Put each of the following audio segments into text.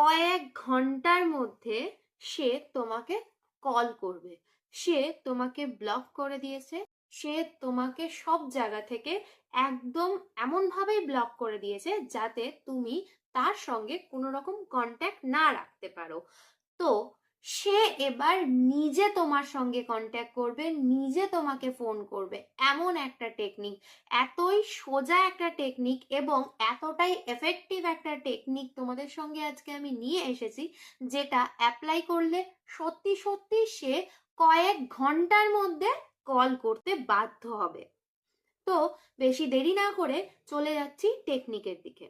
কয়েক ঘন্টার মধ্যে সে তোমাকে কল করবে। সে তোমাকে ব্লক করে দিয়েছে, সে তোমাকে সব জায়গা থেকে একদম এমনভাবেই ব্লক করে দিয়েছে যাতে তুমি তার সঙ্গে কোনো রকম কন্ট্যাক্ট না রাখতে পারো। তো সে এবার নিজে তোমার সঙ্গে কন্ট্যাক্ট করবে, নিজে তোমাকে ফোন করবে। এমন একটা টেকনিক, এতই সোজা একটা টেকনিক এবং এতটাই এফেক্টিভ একটা টেকনিক তোমাদের সঙ্গে আজকে আমি নিয়ে এসেছি, যেটা অ্যাপ্লাই করলে সত্যি সত্যি সে কয়েক ঘন্টার মধ্যে কল করতে বাধ্য হবে। তো বেশি দেরি না করে চলে যাচ্ছি টেকনিকের দিকে।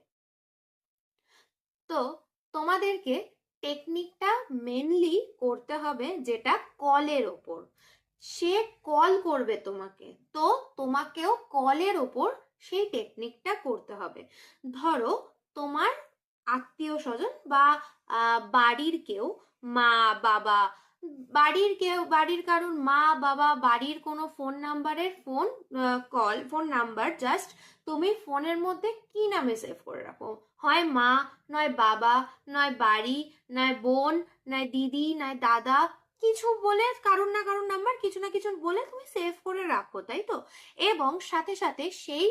তো তোমাদেরকে টেকনিকটা মেনলি করতে হবে যেটা কলের ওপর। সে কল করবে তোমাকে, তো তোমাকেও কলের ওপর সেই টেকনিকটা করতে হবে। ধরো তোমার আত্মীয় স্বজন বা বাড়ির কেউ, মা বাবা, বাড়ির কারোর মা বাবা, বাড়ির কোনো ফোন নাম্বারের ফোন নাম্বার জাস্ট তুমি ফোনের মধ্যে কি নামে সেভ করে রাখো, হয় মা, নয় বাবা, নয় বাড়ি, নয় বোন, নয় দিদি, নয় দাদা, কিছু বলে কারুর না কারুর নাম্বার কিছু না কিছু বলে তুমি সেভ করে রাখো, তাই তো? এবং সাথে সাথে সেই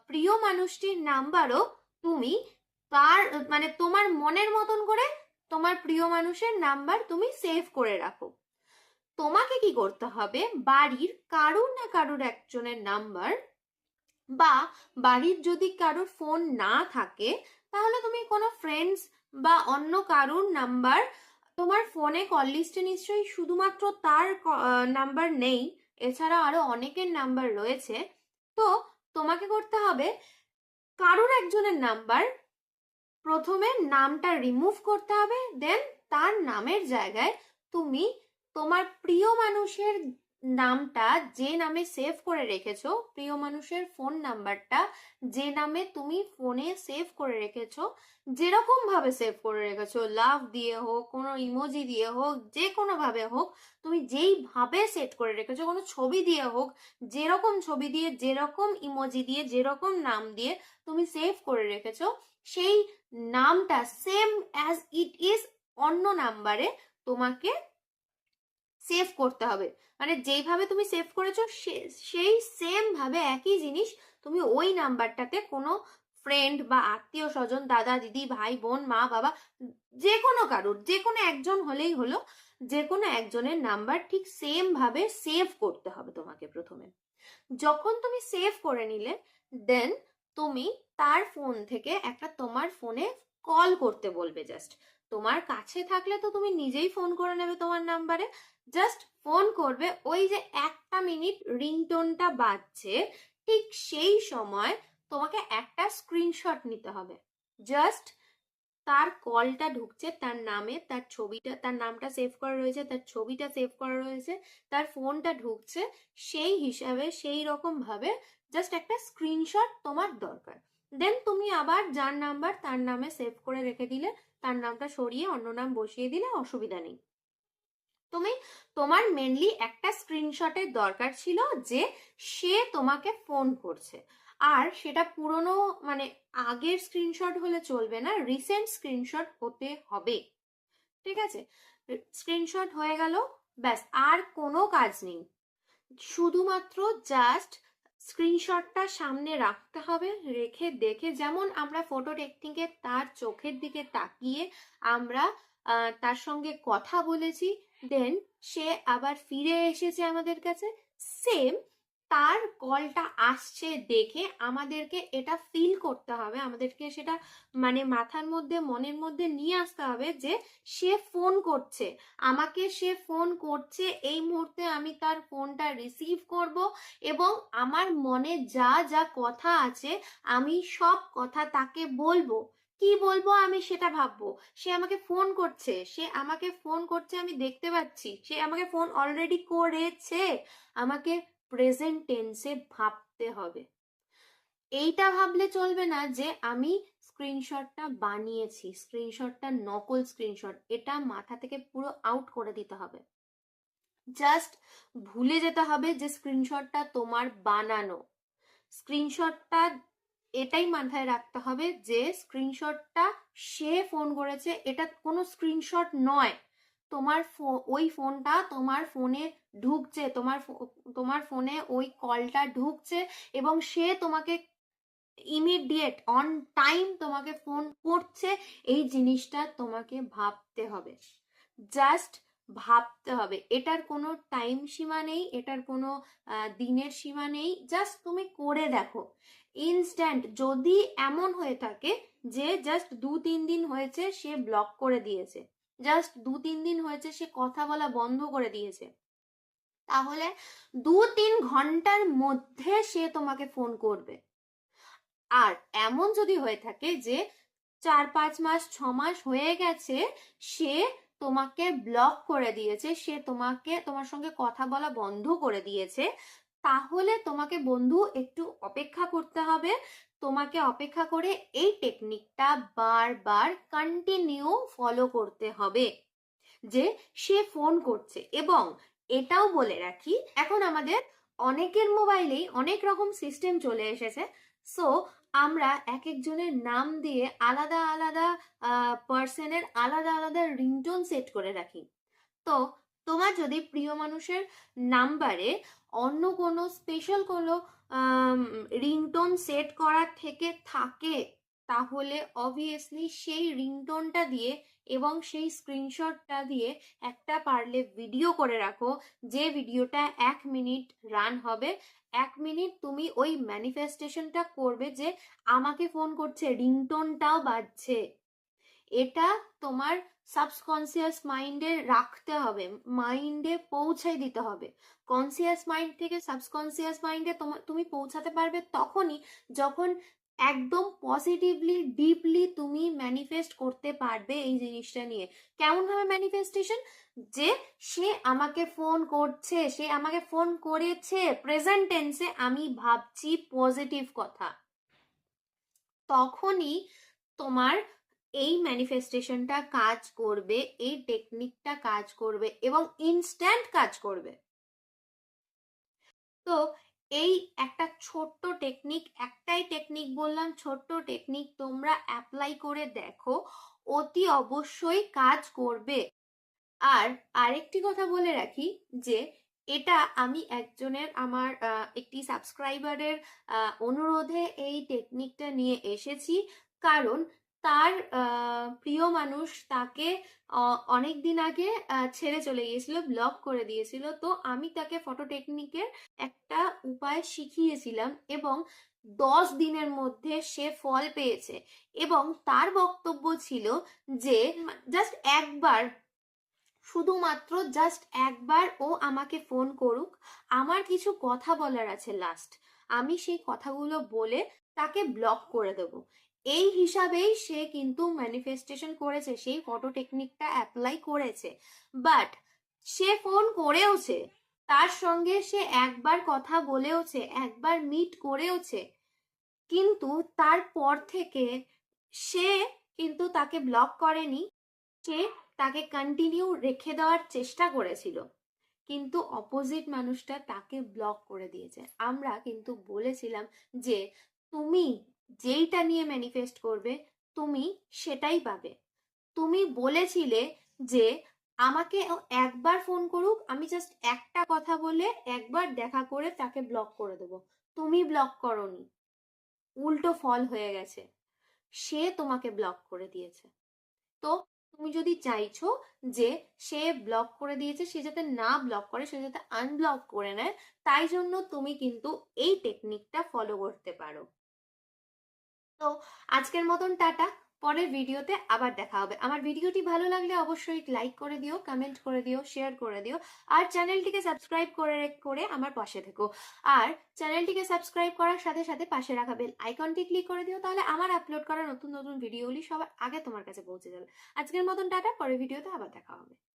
প্রিয় মানুষটির নাম্বারও তুমি তার মানে তোমার মনের মতন করে তোমার প্রিয় মানুষের নাম্বার তুমি সেভ করে রাখো। তোমাকে কি করতে হবে, বাড়ির কারুর না কারুর একজনের নাম্বার, বা বাড়ির যদি কারুর ফোন না থাকে তাহলে তুমি কোনো ফ্রেন্ডস বা অন্য কারুর নাম্বার, তোমার ফোনে কল লিস্টে নিশ্চয়ই শুধুমাত্র তার নাম্বার নেই, এছাড়া আরো অনেকের নাম্বার রয়েছে। তো তোমাকে করতে হবে কারুর একজনের নাম্বার, প্রথমে নামটা রিমুভ করতে হবে, দেন তার নামের জায়গায় তুমি তোমার প্রিয় মানুষের নামটা যে নামে সেভ করে রেখেছো, প্রিয় মানুষের ফোন নাম্বারটা যে নামে তুমি ফোনে সেভ করে রেখেছো, যেরকম ভাবে সেভ করে রেখেছো, লাভ দিয়ে হোক, কোনো ইমোজি দিয়ে হোক, যে কোনো ভাবে হোক, তুমি যেই ভাবে সেট করে রেখেছো, কোনো ছবি দিয়ে হোক, যেরকম ছবি দিয়ে, যেরকম ইমোজি দিয়ে, যেরকম নাম দিয়ে তুমি সেভ করে রেখেছো, সেই নামটা সেম অ্যাজ ইট ইজ অন্য নাম্বারে তোমাকে সেভ করতে হবে। মানে যেইভাবে তুমি সেভ করেছো সেই সেম ভাবে একই জিনিস তুমি ওই নাম্বারটাতে কোনো ফ্রেন্ড বা আত্মীয় স্বজন, দাদা দিদি, ভাই বোন, মা বাবা, যে কোনো কারুর, যে কোনো একজন হলেই হলো, যে কোনো একজনের নাম্বার ঠিক সেম ভাবে সেভ করতে হবে তোমাকে প্রথমে। যখন তুমি সেভ করে নিলে, দেন তুমি তার ফোন থেকে একটা তোমার ফোনে কল করতে বলবে। জাস্ট তোমার কাছে থাকলে তো তুমি নিজেই ফোন করে নেবে তোমার নাম্বারে, জাস্ট ফোন করবে। ওই যে 1 মিনিট রিংটোনটা বাজছে, ঠিক সেই সময় তোমাকে একটা স্ক্রিনশট নিতে হবে। জাস্ট তার কলটা ঢুকছে, তার নামে, তার ছবিটা, তার নামটা সেভ করা রয়েছে, তার ছবিটা সেভ করা রয়েছে, তার ফোনটা ঢুকছে, সেই হিসাবে সেই রকম ভাবে জাস্ট একটা স্ক্রিনশট তোমার দরকার। দেন তুমি আবার যার নাম্বার তার নামে সেভ করে রেখে দিলে, তার নামটা সরিয়ে অন্য নাম বসিয়ে দিলে অসুবিধা নেই। তুমি তোমার মেনলি একটা স্ক্রিনশটের দরকার ছিল যে সে তোমাকে ফোন করছে, আর সেটা পুরনো মানে আগের স্ক্রিনশট হলে চলবে না, রিসেন্ট স্ক্রিনশট হতে হবে। ঠিক আছে, স্ক্রিনশট হয়ে গেল, ব্যাস আর কোনো কাজ নেই। শুধুমাত্র জাস্ট স্ক্রিনশটটা সামনে রাখতে হবে, রেখে দেখে, যেমন আমরা ফটো টেকনিকে তার চোখের দিকে তাকিয়ে আমরা তার সঙ্গে কথা বলেছি, দেন সে আবার ফিরে এসেছে আমাদের কাছে, সেম তার কলটা আসছে দেখে আমাদেরকে এটা ফিল করতে হবে, আমাদেরকে সেটা মানে মাথার মধ্যে, মনের মধ্যে নিয়ে আসতে হবে যে সে ফোন করছে আমাকে, সে ফোন করছে, এই মুহূর্তে আমি তার ফোনটা রিসিভ করব এবং আমার মনে যা যা কথা আছে আমি সব কথা তাকে বলবো। কি বলবো আমি সেটা ভাববো। সে আমাকে ফোন করছে, সে আমাকে ফোন করছে, আমি দেখতে পাচ্ছি সে আমাকে ফোন অলরেডি করেছে, আমাকে প্রেজেন্ট টেন্সে ভাবতে হবে। এইটা ভাবলে চলবে না যে আমি স্ক্রিনশটটা বানিয়েছি, স্ক্রিনশটটা নকল স্ক্রিনশট, এটা মাথা থেকে পুরো আউট করে দিতে হবে। জাস্ট ভুলে যেতে হবে যে স্ক্রিনশটটা তোমার বানানো। স্ক্রিনশটটা এটাই মাথায় রাখতে হবে যে স্ক্রিনশটটা সে ফোন করেছে, এটা কোনো স্ক্রিনশট নয়। তোমার ওই ফোনটা তোমার ফোনে ঢুকছে, তোমার ফোনে ওই কলটা ঢুকছে এবং সে তোমাকে ইমিডিয়েট অন টাইম তোমাকে ফোন করছে। এই জিনিসটা তোমাকে ভাবতে হবে, জাস্ট ভাবতে হবে। এটার কোনো টাইম সীমা নেই, এটার কোনো দিনের সীমা নেই, জাস্ট তুমি করে দেখো ইনস্ট্যান্ট। যদি এমন হয়ে থাকে যে জাস্ট 2-3 দিন হয়েছে সে ব্লক করে দিয়েছে, জাস্ট 2-3 দিন হয়েছে সে কথা বলা বন্ধ করে দিয়েছে, তাহলে 2-3 ঘন্টার মধ্যে সে তোমাকে ফোন করবে। আর এমন যদি হয়ে থাকে যে 4-5 মাস 6 মাস হয়ে গেছে সে তোমাকে ব্লক করে দিয়েছে, সে তোমার সঙ্গে কথা বলা বন্ধ করে দিয়েছে, তাহলে তোমাকে বন্ধু একটু অপেক্ষা করতে হবে। তোমাকে অপেক্ষা করে এই টেকনিকটা বারবার কন্টিনিউ ফলো করতে হবে যে সে ফোন করছে। এবং এটাও বলে রাখি, এখন আমাদের অনেকের মোবাইলেই অনেক রকম সিস্টেম চলে এসেছে। সো আমরা এক একজনের নাম দিয়ে আলাদা আলাদা পার্সনের আলাদা আলাদা রিংটোন সেট করে রাখি। তো তোমার যদি প্রিয় মানুষের নাম্বারে অন্য কোনো স্পেশাল কোনো রিংটোন সেট করা থেকে থাকে, তাহলে অবভিয়াসলি সেই রিংটোনটা দিয়ে এবং সেই স্ক্রিনশটটা দিয়ে একটা পারলে ভিডিও করে রাখো, যে ভিডিওটা 1 মিনিট রান হবে। 1 মিনিট তুমি ওই ম্যানিফেস্টেশনটা করবে যে আমাকে ফোন করছে, রিংটোনটাও বাজছে। এটা তোমার সাবকনসিয়াস মাইন্ডে রাখতে হবে, মাইন্ডে পৌঁছাই দিতে হবে। কনসিয়াস মাইন্ড থেকে সাবকনসিয়াস মাইন্ডে তুমি পৌঁছাতে পারবে তখনই যখন একদম পজিটিভলি ডিপলি তুমি ম্যানিফেস্ট করতে পারবে এই জিনিসটা নিয়ে। কেমন ভাবে ম্যানিফেস্টেশন? যে সে আমাকে ফোন করছে, সে আমাকে ফোন করেছে, প্রেজেন্ট টেন্সে আমি ভাবছি পজিটিভ কথা, তখনই তোমার এই ম্যানিফেস্টেশনটা কাজ করবে, এই টেকনিকটা কাজ করবে এবং ইনস্ট্যান্ট কাজ করবে। তো এই একটা ছোট্ট টেকনিক, একটাই টেকনিক বললাম, ছোট্ট টেকনিক, তোমরা অ্যাপ্লাই করে দেখো, অতি অবশ্যই কাজ করবে। আর আরেকটি কথা বলে রাখি যে এটা আমি একজনের, আমার একটি সাবস্ক্রাইবারের অনুরোধে এই টেকনিকটা নিয়ে এসেছি। কারণ তার প্রিয় মানুষ তাকে অনেক দিন আগে ছেড়ে চলে গিয়েছিল, ব্লক করে দিয়েছিল। তো আমি তাকে ফটো টেকনিকের একটা উপায় শিখিয়েছিলাম এবং 10 দিনের মধ্যে সে ফল পেয়েছে। এবং তার বক্তব্য ছিল যে জাস্ট একবার, শুধুমাত্র জাস্ট একবার ও আমাকে ফোন করুক, আমার কিছু কথা বলার আছে লাস্ট, আমি সেই কথাগুলো বলে তাকে ব্লক করে দেব। এই হিসাবেই সে কিন্তু ম্যানিফেস্টেশন করেছে, সেই ফটো টেকনিকটা অ্যাপ্লাই করেছে। বাট সে ফোন করেওছে, তার সঙ্গে সে একবার কথা বলেওছে, একবার মিট করেওছে, কিন্তু তারপর থেকে সে কিন্তু তাকে ব্লক করেনি, সে তাকে কন্টিনিউ রেখে দেওয়ার চেষ্টা করেছিল, কিন্তু অপোজিট মানুষটা তাকে ব্লক করে দিয়েছে। আমরা কিন্তু বলেছিলাম যে তুমি যেইটা নিয়ে ম্যানিফেস্ট করবে তুমি সেটাই পাবে। তুমি বলেছিলে যে আমাকে একবার ফোন করুক, আমি জাস্ট একটা কথা বলে একবার দেখা করে তাকে ব্লক করে দেবো। তুমি ব্লক করোনি, উল্টো ফল হয়ে গেছে, সে তোমাকে ব্লক করে দিয়েছে। তো তুমি যদি চাইছো যে সে ব্লক করে দিয়েছে, সে যাতে না ব্লক করে, সে যাতে আনব্লক করে নেয়, তাই জন্য তুমি কিন্তু এই টেকনিকটা ফলো করতে পারো। তো আজকের মতন টাটা, পরের ভিডিওতে আবার দেখা হবে। আমার ভিডিওটি ভালো লাগলে অবশ্যই লাইক করে দিও, কমেন্ট করে দিও, শেয়ার করে দিও, আর চ্যানেলটিকে সাবস্ক্রাইব করে আমার পাশে থেকো। আর চ্যানেলটিকে সাবস্ক্রাইব করার সাথে সাথে পাশে রাখা বেল আইকনটি ক্লিক করে দিও, তাহলে আমার আপলোড করা নতুন নতুন ভিডিওগুলি সবার আগে তোমার কাছে পৌঁছে যাবে। আজকের মতন টাটা, পরের ভিডিওতে আবার দেখা হবে।